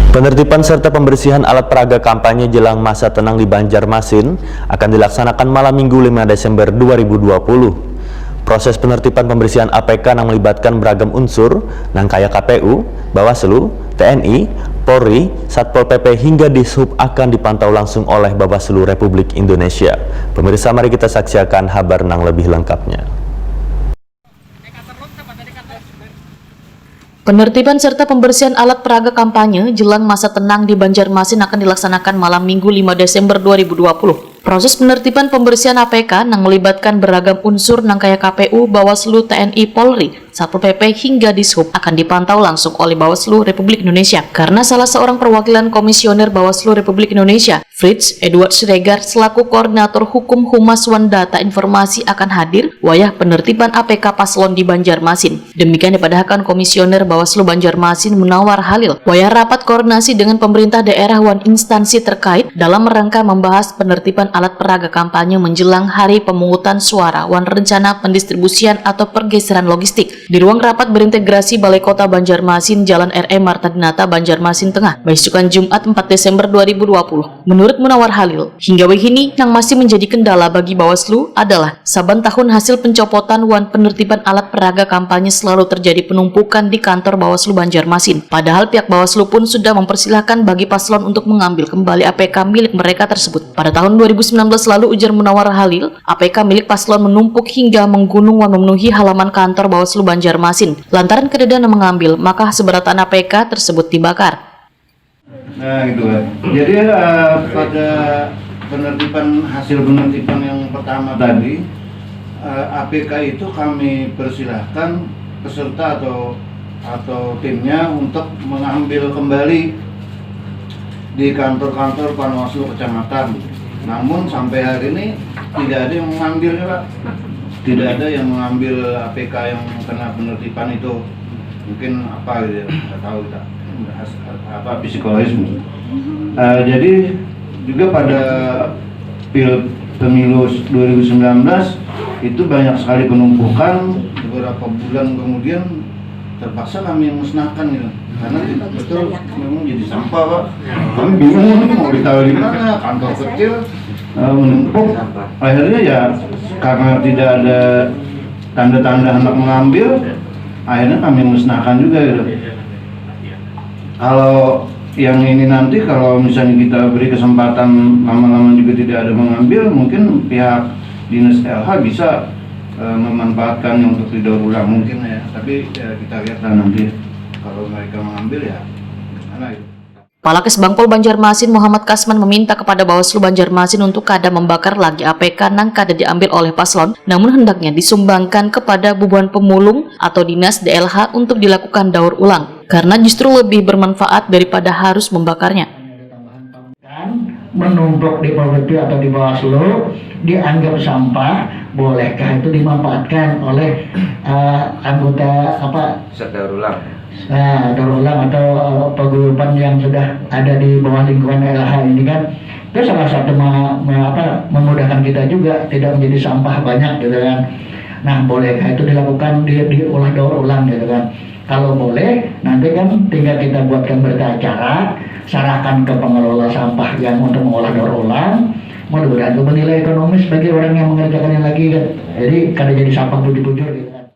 Penertiban serta pembersihan alat peraga kampanye jelang masa tenang di Banjarmasin akan dilaksanakan malam Minggu 5 Desember 2020. Proses penertiban pembersihan APK yang melibatkan beragam unsur, nangkaya KPU, Bawaslu, TNI, Polri, Satpol PP hingga Dishub akan dipantau langsung oleh Bawaslu Republik Indonesia. Pemirsa, mari kita saksikan kabar nang lebih lengkapnya. Penertiban serta pembersihan alat peraga kampanye jelang masa tenang di Banjarmasin akan dilaksanakan malam Minggu 5 Desember 2020. Proses penertiban pembersihan APK yang melibatkan beragam unsur nangkaya KPU, Bawaslu, TNI, Polri, Satpol PP hingga Dishub akan dipantau langsung oleh Bawaslu Republik Indonesia. Karena salah seorang perwakilan Komisioner Bawaslu Republik Indonesia, Fritz Edward Siregar, selaku Koordinator Hukum Humas Data Informasi akan hadir wayah penertiban APK paslon di Banjarmasin. Demikian dipadahkan Komisioner Bawaslu Banjarmasin Munawar Halil wayah rapat koordinasi dengan pemerintah daerah wan instansi terkait dalam rangka membahas penertiban alat peraga kampanye menjelang hari pemungutan suara wan rencana pendistribusian atau pergeseran logistik di ruang rapat berintegrasi Balai Kota Banjarmasin, Jalan R.E. Marta Dinata, Banjarmasin Tengah, Baisukan Jumat 4 Desember 2020. Menurut Munawar Halil, hingga wihini yang masih menjadi kendala bagi Bawaslu adalah saban tahun hasil pencopotan wan penertiban alat peraga kampanye selalu terjadi penumpukan di kantor Bawaslu Banjarmasin. Padahal pihak Bawaslu pun sudah mempersilahkan bagi paslon untuk mengambil kembali APK milik mereka tersebut. Pada tahun 2019 lalu, ujar Munawar Halil, APK milik paslon menumpuk hingga menggunung wan memenuhi halaman kantor Bawaslu Banjarmasin. Lantaran kededan mengambil, maka seberatan APK tersebut dibakar. Nah gitu kan. Jadi pada hasil penertiban yang pertama tadi, APK itu kami persilahkan peserta atau timnya untuk mengambil kembali di kantor-kantor Panwaslu kecamatan. Namun sampai hari ini tidak ada yang mengambilnya, Pak. Tidak ada yang mengambil APK yang kena penertiban itu. Mungkin apa gitu ya, nggak tahu kita. Apa psikologis. Jadi juga pada pemilu 2019 itu banyak sekali penumpukan. Beberapa bulan kemudian terpaksa kami musnahkan gitu, karena betul memang jadi sampah, Pak. Kami bingung mau ditaruh di mana, kantor kecil menumpuk. Akhirnya ya karena tidak ada tanda-tanda hendak mengambil, akhirnya kami musnahkan juga gitu. Kalau yang ini nanti kalau misalnya kita beri kesempatan lama-lama juga tidak ada mengambil, mungkin pihak dinas LH bisa memanfaatkannya untuk didaur ulang mungkin ya. Tapi ya, kita lihatlah nanti kalau mereka mengambil ya gimana itu. Palakes Bangpol Banjarmasin Muhammad Kasman meminta kepada Bawaslu Banjarmasin untuk kada membakar lagi APK nang kada diambil oleh paslon, namun hendaknya disumbangkan kepada Bubuan Pemulung atau Dinas DLH untuk dilakukan daur ulang, karena justru lebih bermanfaat daripada harus membakarnya. Menumpuk di Polri atau di Bawaslu dianggap sampah, bolehkah itu dimanfaatkan oleh anggota Daur ulang. Nah, daur ulang atau paguyuban yang sudah ada di bawah lingkungan LH ini kan, itu salah satu memudahkan kita juga tidak menjadi sampah banyak gitu kan. Nah, bolehkah itu dilakukan diolah daur ulang gitu kan? Kalau boleh, nanti kan tinggal kita buatkan berita acara, serahkan ke pengelola sampah yang untuk mengolah daur ulang. Mudah-mudahan itu bernilai ekonomis bagi orang yang mengerjakannya lagi kan. Jadi kada jadi sampah budi-bujur gitu kan.